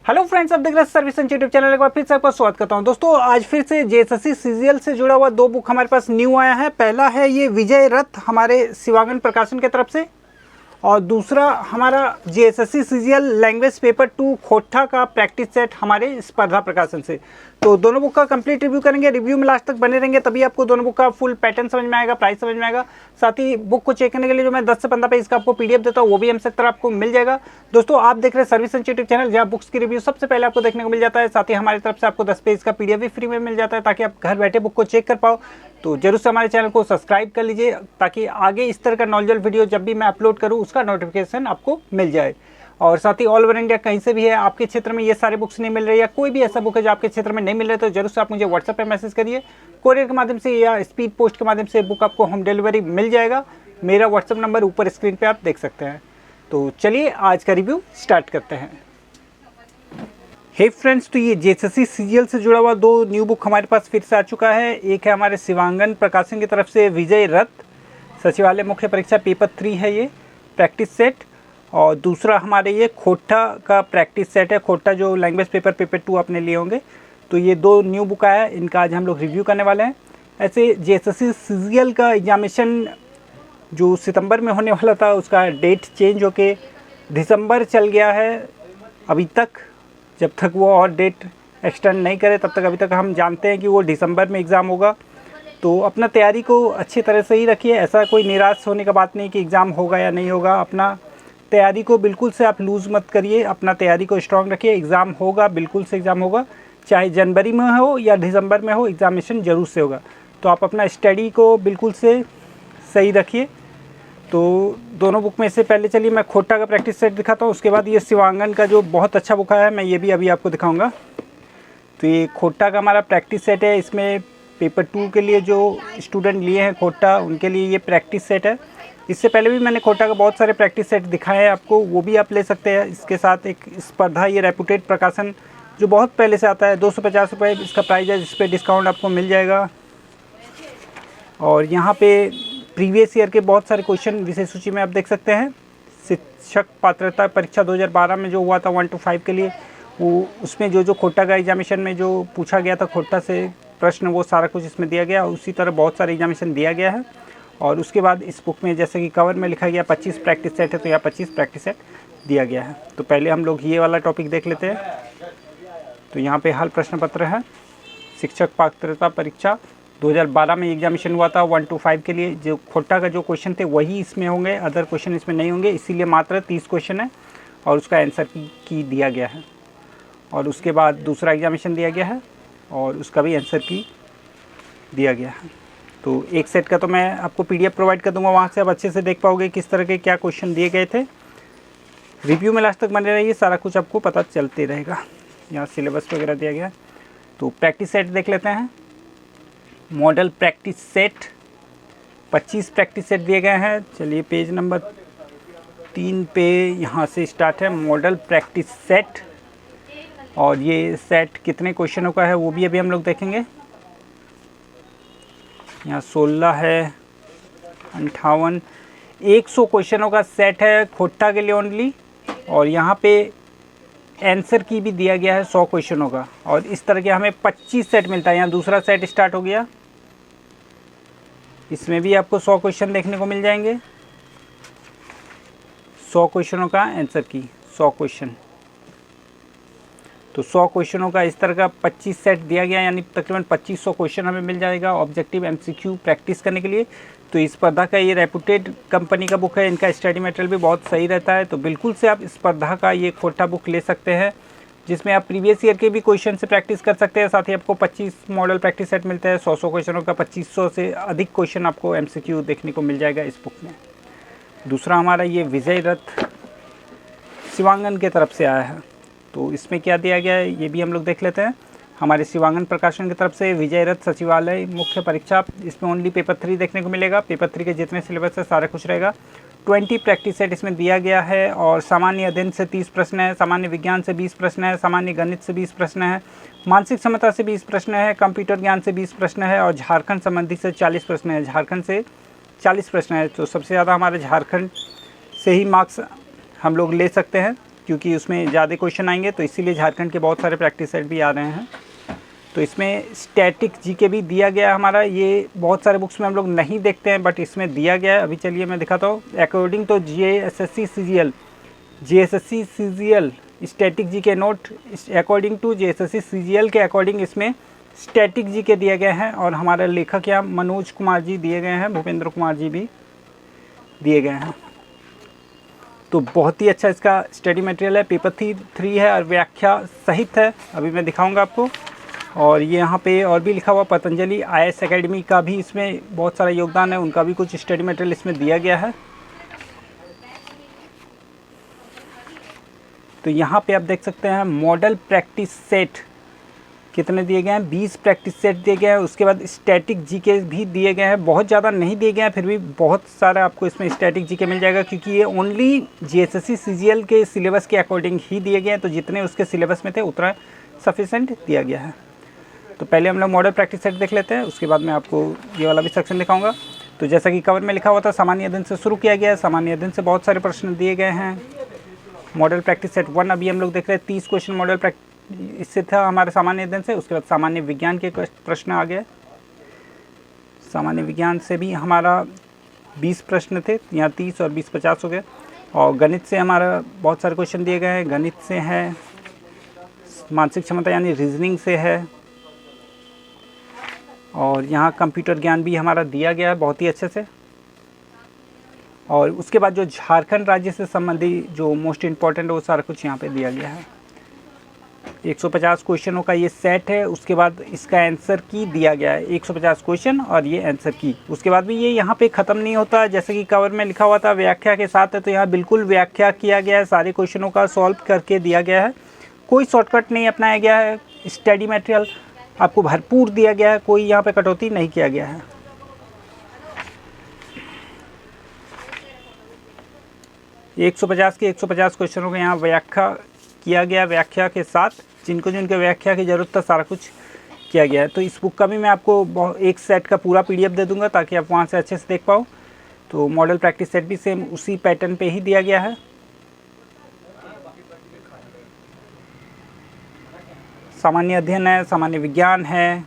Hello friends, आप देख रहे हैं सर्विस यूट्यूब चैनल। एक बार फिर से आपका स्वागत करता हूं। दोस्तों आज फिर से जेएसएससी सीजीएल से जुड़ा हुआ दो बुक हमारे पास न्यू आया है। पहला है ये विजय रथ हमारे शिवांगन प्रकाशन की तरफ से, और दूसरा हमारा जेएसएससी सीजीएल लैंग्वेज पेपर 2 खोट्ठा का प्रैक्टिस सेट हमारे स्पर्धा प्रकाशन से। तो दोनों बुक का कंप्लीट रिव्यू करेंगे। रिव्यू में लास्ट तक बने रहेंगे, तभी आपको दोनों बुक का फुल पैटर्न समझ में आएगा, प्राइस समझ में आएगा। साथ ही बुक को चेक करने के लिए जो मैं 10 से 15 पेज का आपको पीडीएफ देता हूँ वो भी एमसेक तरह आपको मिल जाएगा। दोस्तों आप देख रहे हैं सर्विस यूट्यूब चैनल, जहाँ बुक्स की रिव्यू सबसे पहले आपको देखने को मिल जाता है। साथ ही हमारी तरफ से आपको 10 पेज का पीडीएफ भी फ्री में मिल जाता है, ताकि आप घर बैठे बुक को चेक कर पाओ। तो जरूर से हमारे चैनल को सब्सक्राइब कर लीजिए, ताकि आगे इस तरह का नॉलेजल वीडियो जब भी मैं अपलोड करूँ उसका नोटिफिकेशन आपको मिल जाए। और साथ ही ऑल ओवर इंडिया कहीं से भी है, आपके क्षेत्र में ये सारे बुक्स नहीं मिल रहे या कोई भी ऐसा बुक है जो आपके क्षेत्र में नहीं मिल रहा है, तो जरूर से आप मुझे व्हाट्सएप पे मैसेज करिए। कोरियर के माध्यम से या स्पीड पोस्ट के माध्यम से बुक आपको होम डिलीवरी मिल जाएगा। मेरा व्हाट्सएप नंबर ऊपर स्क्रीन पे आप देख सकते हैं। तो चलिए आज का रिव्यू स्टार्ट करते हैं। हे फ्रेंड्स, तो ये जेएसएससी सीजीएल से जुड़ा हुआ दो न्यू बुक हमारे पास फिर से आ चुका है। एक है हमारे शिवांगन प्रकाशन की तरफ से विजय रथ सचिवालय मुख्य परीक्षा पेपर 3 है ये प्रैक्टिस सेट, और दूसरा हमारे ये खोट्ठा का प्रैक्टिस सेट है। खोट्ठा जो लैंग्वेज पेपर 2 आपने लिए होंगे। तो ये दो न्यू बुक आया है, इनका आज हम लोग रिव्यू करने वाले हैं। ऐसे जेएसएससी सीजीएल का एग्जामिनेशन जो सितंबर में होने वाला था, उसका डेट चेंज होके दिसंबर चल गया है अभी तक। जब तक वो और डेट एक्सटेंड नहीं करे तब तक अभी तक हम जानते हैं कि वो दिसंबर में एग्ज़ाम होगा। तो अपना तैयारी को अच्छी तरह से ही रखिए। ऐसा कोई निराश होने का बात नहीं कि एग्ज़ाम होगा या नहीं होगा। अपना तैयारी को बिल्कुल से आप लूज़ मत करिए, अपना तैयारी को स्ट्रॉन्ग रखिए। एग्ज़ाम होगा, बिल्कुल से एग्ज़ाम होगा, चाहे जनवरी में हो या दिसंबर में हो, एग्ज़ामिनेशन ज़रूर से होगा। तो आप अपना स्टडी को बिल्कुल से सही रखिए। तो दोनों बुक में से पहले चलिए मैं खोट्ठा का प्रैक्टिस सेट दिखाता हूँ, उसके बाद ये शिवांगन का जो बहुत अच्छा बुक है मैं ये भी अभी आपको दिखाऊँगा। तो ये खोट्ठा का हमारा प्रैक्टिस सेट है। इसमें पेपर 2 के लिए जो स्टूडेंट लिए हैं खोट्ठा, उनके लिए ये प्रैक्टिस सेट है। इससे पहले भी मैंने खोट्ठा का बहुत सारे प्रैक्टिस सेट दिखाए हैं आपको, वो भी आप ले सकते हैं। इसके साथ एक स्पर्धा, ये रेपुटेड प्रकाशन जो बहुत पहले से आता है, 250 रुपये इसका प्राइस है, जिस पे डिस्काउंट आपको मिल जाएगा। और यहाँ पे प्रीवियस ईयर के बहुत सारे क्वेश्चन विशेष सूची में आप देख सकते हैं। शिक्षक पात्रता परीक्षा 2012 में जो हुआ था 1 to 5 के लिए, वो उसमें जो खोट्ठा का एग्जामिनेशन में जो पूछा गया था खोट्ठा से प्रश्न, वो सारा कुछ इसमें दिया गया। उसी तरह बहुत सारे एग्जामिनेशन दिया गया है। और उसके बाद इस बुक में जैसे कि कवर में लिखा गया 25 प्रैक्टिस सेट है, तो यहाँ 25 प्रैक्टिस सेट दिया गया है। तो पहले हम लोग ये वाला टॉपिक देख लेते हैं। तो यहाँ पे हल प्रश्न पत्र है। शिक्षक पात्रता परीक्षा 2012 में एग्जामिनेशन हुआ था 1 to 5 के लिए। जो खोट्ठा का जो क्वेश्चन थे वही इसमें होंगे, अदर क्वेश्चन इसमें नहीं होंगे, इसीलिए मात्र 30 क्वेश्चन है और उसका आंसर की दिया गया है। और उसके बाद दूसरा एग्जामिनेशन दिया गया है और उसका भी आंसर की दिया गया है। तो एक सेट का तो मैं आपको पीडीएफ प्रोवाइड कर दूंगा, वहाँ से आप अच्छे से देख पाओगे किस तरह के क्या क्वेश्चन दिए गए थे। रिव्यू में लास्ट तक बने रहिए, सारा कुछ आपको पता चलते रहेगा। यहाँ सिलेबस वगैरह दिया गया है। तो प्रैक्टिस सेट देख लेते हैं। Model practice set 25 practice set दिए गए हैं। चलिए पेज नंबर 3 पे यहाँ से स्टार्ट है मॉडल प्रैक्टिस सेट। और ये सेट कितने क्वेश्चनों का है वो भी अभी हम लोग देखेंगे। यहाँ 16 है, 58, 100 क्वेश्चनों का सेट है खोट्ठा के लिए ओनली। और यहाँ पे आंसर की भी दिया गया है 100 क्वेश्चनों का। और इस तरह के हमें 25 सेट मिलता है। यहाँ दूसरा सेट स्टार्ट हो गया, इसमें भी आपको 100 क्वेश्चन देखने को मिल जाएंगे। 100 क्वेश्चनों का आंसर की 100 क्वेश्चन। तो 100 क्वेश्चनों का इस तरह का 25 सेट दिया गया, यानी तकरीबन 2500 क्वेश्चन हमें मिल जाएगा ऑब्जेक्टिव एमसीक्यू प्रैक्टिस करने के लिए। तो इस स्पर्धा का ये रेपुटेड कंपनी का बुक है, इनका स्टडी मटेरियल भी बहुत सही रहता है। तो बिल्कुल से आप स्पर्धा का ये खोट्ठा बुक ले सकते हैं, जिसमें आप प्रीवियस ईयर के भी क्वेश्चन से प्रैक्टिस कर सकते हैं। साथ ही आपको 25 मॉडल प्रैक्टिस सेट मिलते हैं। 100 क्वेश्चनों का 2500 से अधिक क्वेश्चन आपको एमसीक्यू देखने को मिल जाएगा इस बुक में। दूसरा हमारा ये विजय रथ शिवांगन की तरफ से आया है। तो इसमें क्या दिया गया है ये भी हम लोग देख लेते हैं। हमारे शिवांगन प्रकाशन की तरफ से विजय रथ सचिवालय मुख्य परीक्षा, इसमें ओनली पेपर 3 देखने को मिलेगा। पेपर 3 के जितने सिलेबस है सारा कुछ रहेगा। 20 प्रैक्टिस सेट इसमें दिया गया है। और सामान्य अध्ययन से 30 प्रश्न है, सामान्य विज्ञान से 20 प्रश्न है, सामान्य गणित से 20 प्रश्न है, मानसिक क्षमता से 20 प्रश्न है, कंप्यूटर ज्ञान से 20 प्रश्न है, और झारखंड संबंधी से 40 प्रश्न है। झारखंड से 40 प्रश्न है। तो सबसे ज़्यादा हमारे झारखंड से ही मार्क्स हम लोग ले सकते हैं, क्योंकि उसमें ज़्यादा क्वेश्चन आएंगे, तो इसीलिए झारखंड के बहुत सारे प्रैक्टिस सेट भी आ रहे हैं। तो इसमें स्टैटिक जीके भी दिया गया है हमारा। ये बहुत सारे बुक्स में हम लोग नहीं देखते हैं, बट इसमें दिया गया है। अभी चलिए मैं दिखाता हूँ। According to GSSC CGL static GK note, according to GSSC CGL के अकॉर्डिंग इसमें स्टैटिक जीके दिए गए हैं। और हमारे लेखक यहाँ मनोज कुमार जी दिए गए हैं, भूपेंद्र कुमार जी भी दिए गए हैं। तो बहुत ही अच्छा इसका स्टडी मटेरियल है। पेपर 3 है और व्याख्या सहित है। अभी मैं दिखाऊंगा आपको। और ये यहाँ पे और भी लिखा हुआ पतंजलि IAS एकेडमी का भी इसमें बहुत सारा योगदान है, उनका भी कुछ स्टडी मटेरियल इसमें दिया गया है। तो यहाँ पे आप देख सकते हैं मॉडल प्रैक्टिस सेट कितने दिए गए हैं, 20 प्रैक्टिस सेट दिए गए हैं। उसके बाद स्टैटिक जीके भी दिए गए हैं, बहुत ज़्यादा नहीं दिए गए हैं, फिर भी बहुत सारा आपको इसमें स्टैटिक जीके मिल जाएगा, क्योंकि ये ओनली जीएसएससी सीजीएल के सिलेबस के अकॉर्डिंग ही दिए गए हैं। तो जितने उसके सिलेबस में थे उतना सफिशेंट दिया गया है। तो पहले हम लोग मॉडल प्रैक्टिस सेट देख लेते हैं, उसके बाद मैं आपको ये वाला भी सेक्शन दिखाऊंगा। तो जैसा कि कवर में लिखा हुआ था, सामान्य अध्ययन से शुरू किया गया है। सामान्य अध्ययन से बहुत सारे प्रश्न दिए गए हैं। मॉडल प्रैक्टिस सेट 1 अभी हम लोग देख रहे हैं। 30 क्वेश्चन मॉडल इससे था हमारे सामान्य अध्ययन से। उसके बाद सामान्य विज्ञान के प्रश्न आ गए। सामान्य विज्ञान से भी हमारा 20 प्रश्न थे, यहाँ 30 और 20 50 हो गए। और गणित से हमारा बहुत सारे क्वेश्चन दिए गए हैं। गणित से है, मानसिक क्षमता यानी रीजनिंग से है, और यहाँ कंप्यूटर ज्ञान भी हमारा दिया गया है बहुत ही अच्छे से। और उसके बाद जो झारखंड राज्य से संबंधित जो मोस्ट इम्पॉर्टेंट है वो सारा कुछ यहाँ पे दिया गया है। 150 क्वेश्चनों का ये सेट है। उसके बाद इसका आंसर की दिया गया है, 150 क्वेश्चन और ये आंसर की। उसके बाद भी ये यहाँ पे ख़त्म नहीं होता, जैसे कि कवर में लिखा हुआ था व्याख्या के साथ है, तो यहाँ बिल्कुल व्याख्या किया गया है, सारे क्वेश्चनों का सॉल्व करके दिया गया है। कोई शॉर्टकट नहीं अपनाया गया है। स्टडी मटेरियल आपको भरपूर दिया गया है, कोई यहाँ पे कटौती नहीं किया गया है। ये 150 के 150 क्वेश्चनों का यहाँ व्याख्या किया गया, व्याख्या के साथ जिनको व्याख्या की ज़रूरत था सारा कुछ किया गया है। तो इस बुक का भी मैं आपको एक सेट का पूरा PDF दे दूंगा, ताकि आप वहाँ से अच्छे से देख पाओ। तो मॉडल प्रैक्टिस सेट भी सेम उसी पैटर्न पे ही दिया गया है। सामान्य अध्ययन है, सामान्य विज्ञान है,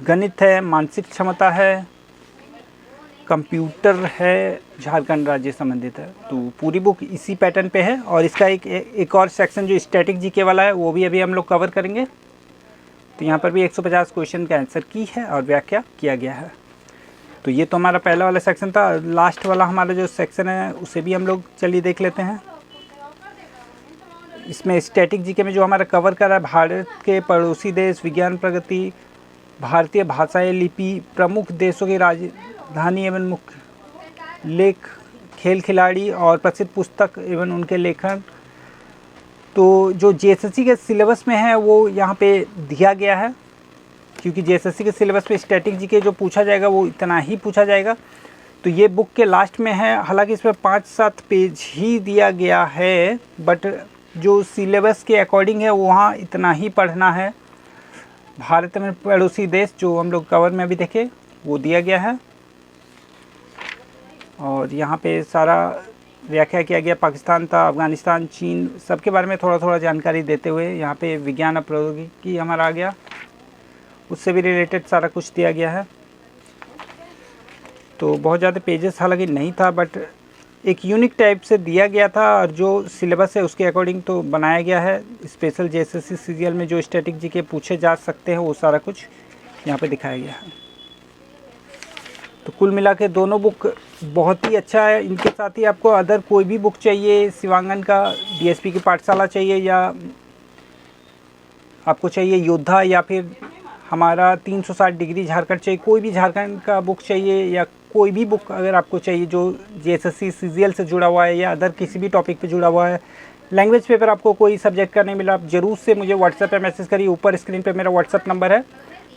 गणित है, मानसिक क्षमता है, कंप्यूटर है, झारखंड राज्य संबंधित है। तो पूरी बुक इसी पैटर्न पे है। और इसका एक और सेक्शन जो स्टैटिक जीके वाला है वो भी अभी हम लोग कवर करेंगे। तो यहाँ पर भी 150 क्वेश्चन का आंसर की है और व्याख्या किया गया है। तो ये तो हमारा पहला वाला सेक्शन था। लास्ट वाला हमारा जो सेक्शन है उसे भी हम लोग चलिए देख लेते हैं। इसमें स्टैटिक जीके में जो हमारा कवर करा है, भारत के पड़ोसी देश, विज्ञान प्रगति, भारतीय भाषाएं, लिपि, प्रमुख देशों की राजधानी एवं मुख्य लेख, खेल खिलाड़ी और प्रसिद्ध पुस्तक एवं उनके लेखन। तो जो जीएसएससी के सिलेबस में है वो यहाँ पे दिया गया है, क्योंकि जीएसएससी के सिलेबस पे स्टैटिक जीके जो पूछा जाएगा वो इतना ही पूछा जाएगा। तो ये बुक के लास्ट में है। हालांकि इसमें 5-7 पेज ही दिया गया है, बट जो सिलेबस के अकॉर्डिंग है वहाँ इतना ही पढ़ना है। भारत में पड़ोसी देश जो हम लोग कवर में अभी देखे वो दिया गया है। और यहाँ पे सारा व्याख्या किया गया। पाकिस्तान था, अफ़गानिस्तान, चीन, सबके बारे में थोड़ा थोड़ा जानकारी देते हुए यहाँ पे विज्ञान और प्रौद्योगिकी हमारा आ गया, उससे भी रिलेटेड सारा कुछ दिया गया है। तो बहुत ज़्यादा पेजेस हालांकि नहीं था, बट एक यूनिक टाइप से दिया गया था। और जो सिलेबस है उसके अकॉर्डिंग तो बनाया गया है। स्पेशल जीएसएससी सीजीएल में जो स्टैटिक जीके पूछे जा सकते हैं वो सारा कुछ यहाँ पे दिखाया गया है। तो कुल मिला के दोनों बुक बहुत ही अच्छा है। इनके साथ ही आपको अदर कोई भी बुक चाहिए, शिवांगन का डीएसपी की पाठशाला चाहिए, या आपको चाहिए योद्धा, या फिर हमारा 360 डिग्री झारखंड चाहिए, कोई भी झारखंड का बुक चाहिए, या कोई भी बुक अगर आपको चाहिए जो जीएसएससी सीजीएल से जुड़ा हुआ है या अदर किसी भी टॉपिक पे जुड़ा हुआ है, लैंग्वेज पेपर आपको कोई सब्जेक्ट का नहीं मिला, आप ज़रूर से मुझे व्हाट्सएप पे मैसेज करिए। ऊपर स्क्रीन पे मेरा व्हाट्सएप नंबर है।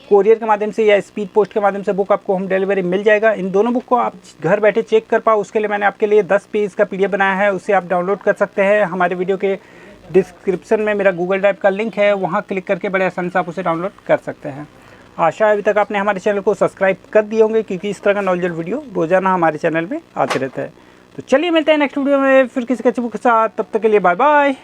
कोरियर के माध्यम से या स्पीड पोस्ट के माध्यम से बुक आपको होम डिलीवरी मिल जाएगा। इन दोनों बुक को आप घर बैठे चेक कर पाओ, उसके लिए मैंने आपके लिए 10 पेज का PDF बनाया है, उसे आप डाउनलोड कर सकते हैं। हमारे वीडियो के डिस्क्रिप्शन में मेरा गूगल ड्राइव का लिंक है, वहाँ क्लिक करके बड़े आसानी से आप उसे डाउनलोड कर सकते हैं। आशा है अभी तक आपने हमारे चैनल को सब्सक्राइब कर दिए होंगे, क्योंकि इस तरह का नॉलेजेबल वीडियो रोज़ाना हमारे चैनल में आते रहता है। तो चलिए मिलते हैं नेक्स्ट वीडियो में फिर किसी अच्छी बुक के साथ, तब तक के लिए बाय बाय।